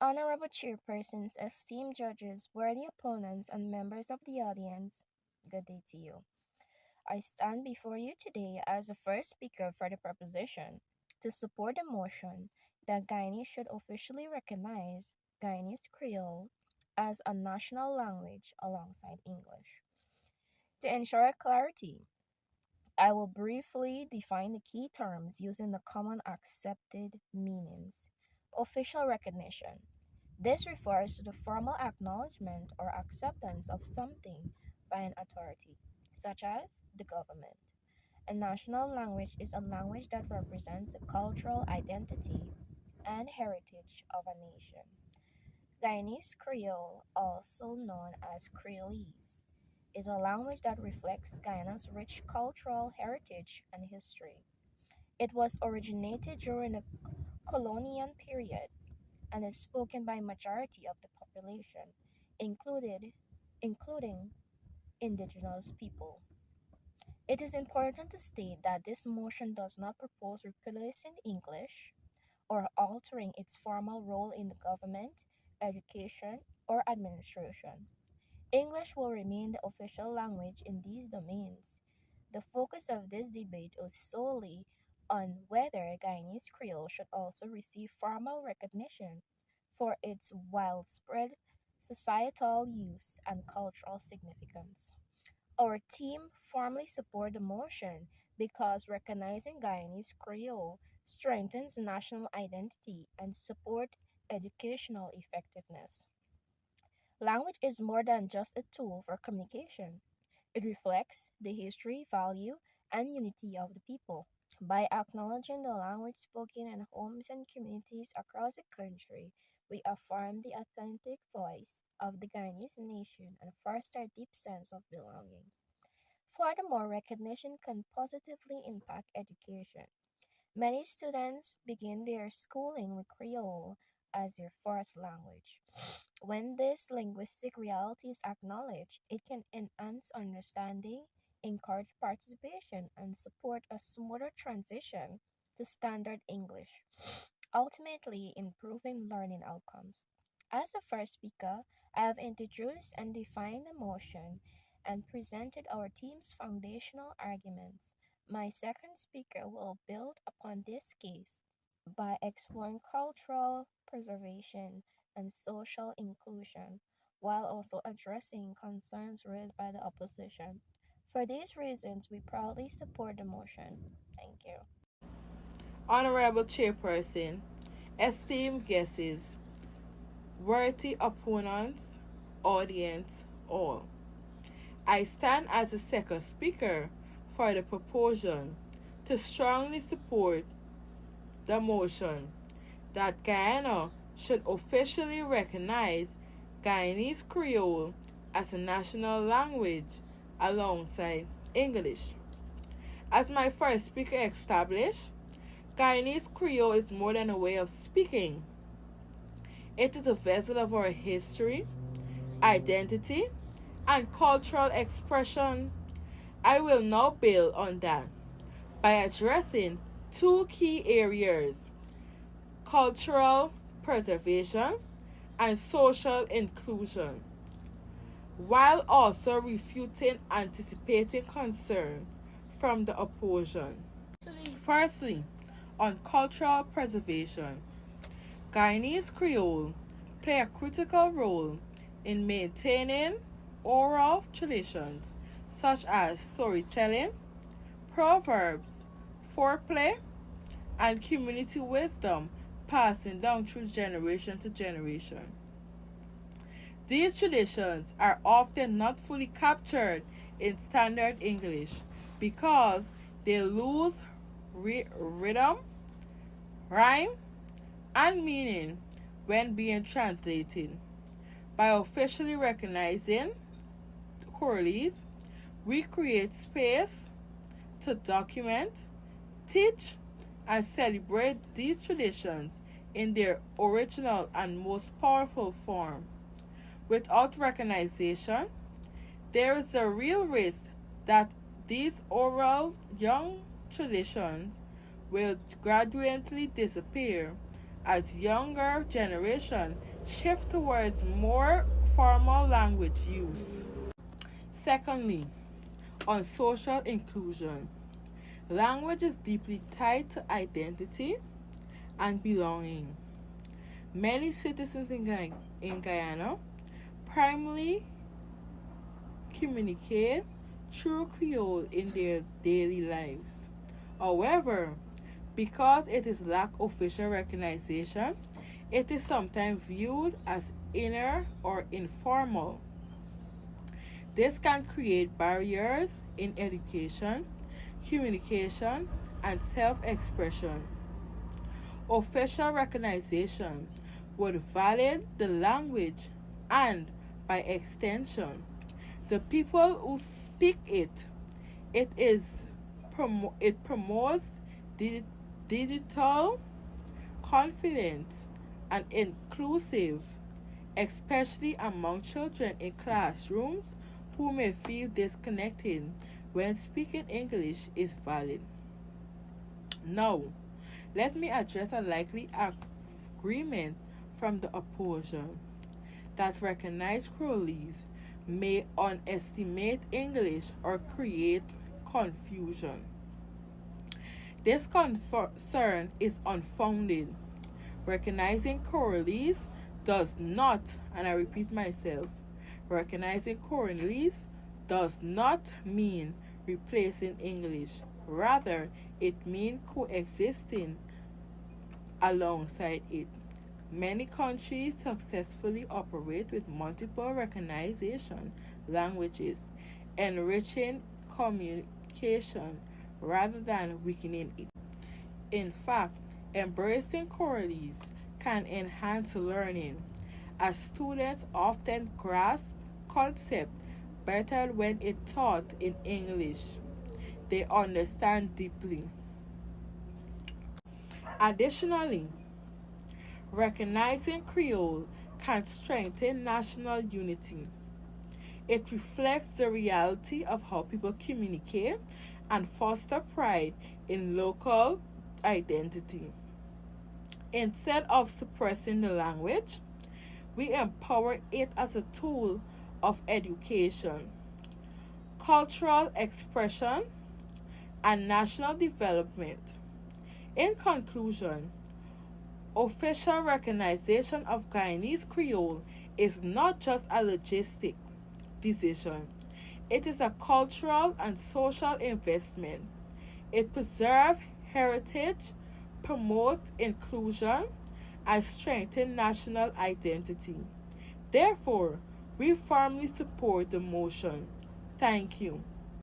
Honorable chairpersons, esteemed judges, worthy opponents, and members of the audience, good day to you. I stand before you today as the first speaker for the proposition to support the motion that Guyanese should officially recognize Guyanese Creole as a national language alongside English. To ensure clarity, I will briefly define the key terms using the common accepted meanings. Official recognition. This refers to the formal acknowledgement or acceptance of something by an authority, such as the government. A national language is a language that represents the cultural identity and heritage of a nation. Guyanese Creole, also known as Creolese, is a language that reflects Guyana's rich cultural heritage and history. It was originated during the colonial period and is spoken by majority of the population, including indigenous people. It is important to state that this motion does not propose replacing English or altering its formal role in the government, education, or administration. English will remain the official language in these domains. The focus of this debate is solely on whether Guyanese Creole should also receive formal recognition for its widespread societal use and cultural significance. Our team firmly support the motion because recognizing Guyanese Creole strengthens national identity and support educational effectiveness. Language is more than just a tool for communication. It reflects the history, value, and unity of the people. By acknowledging the language spoken in homes and communities across the country, we affirm the authentic voice of the Guyanese nation and foster a deep sense of belonging. Furthermore, recognition can positively impact education. Many students begin their schooling with Creole as their first language. When this linguistic reality is acknowledged, it can enhance understanding, encourage participation, and support a smoother transition to standard English, ultimately improving learning outcomes. As the first speaker, I have introduced and defined the motion and presented our team's foundational arguments. My second speaker will build upon this case by exploring cultural preservation and social inclusion, while also addressing concerns raised by the opposition. For these reasons, we proudly support the motion. Thank you. Honorable Chairperson, esteemed guests, worthy opponents, audience, all. I stand as the second speaker for the proposition to strongly support the motion that Guyana should officially recognize Guyanese Creole as a national language alongside English. As my first speaker established, Guyanese Creole is more than a way of speaking. It is a vessel of our history, identity, and cultural expression. I will now build on that by addressing two key areas: cultural preservation and social inclusion, while also refuting anticipating concern from the opposition. Firstly, on cultural preservation, Guyanese Creole play a critical role in maintaining oral traditions such as storytelling, proverbs, foreplay, and community wisdom passing down through generation to generation. These traditions are often not fully captured in standard English because they lose rhythm, rhyme, and meaning when being translated. By officially recognizing Creoles, we create space to document, teach, and celebrate these traditions in their original and most powerful form. Without recognition, there is a real risk that these oral young traditions will gradually disappear as younger generation shift towards more formal language use. Secondly, on social inclusion, language is deeply tied to identity and belonging. Many citizens in Guyana primarily communicate through Creole in their daily lives. However, because it is lack official recognition, it is sometimes viewed as inner or informal. This can create barriers in education, communication, and self expression. Official recognition would validate the language and, by extension, the people who speak it. It promotes digital confidence and inclusive, especially among children in classrooms who may feel disconnected when speaking English is valid. Now, let me address a likely agreement from the opposition that recognized Crowleys may underestimate English or create confusion. This concern is unfounded. Recognizing Crowleys does not, and I repeat myself, recognizing Crowleys does not mean replacing English. Rather, it means coexisting alongside it. Many countries successfully operate with multiple recognition languages, enriching communication rather than weakening it. In fact, embracing Corellies can enhance learning, as students often grasp concepts better when it's taught in English. They understand deeply. Additionally, recognizing Creole can strengthen national unity. It reflects the reality of how people communicate and foster pride in local identity. Instead of suppressing the language, we empower it as a tool of education, cultural expression, and national development. In conclusion, official recognition of Guyanese Creole is not just a logistic decision, it is a cultural and social investment. It preserves heritage, promotes inclusion, and strengthens national identity. Therefore, we firmly support the motion. Thank you.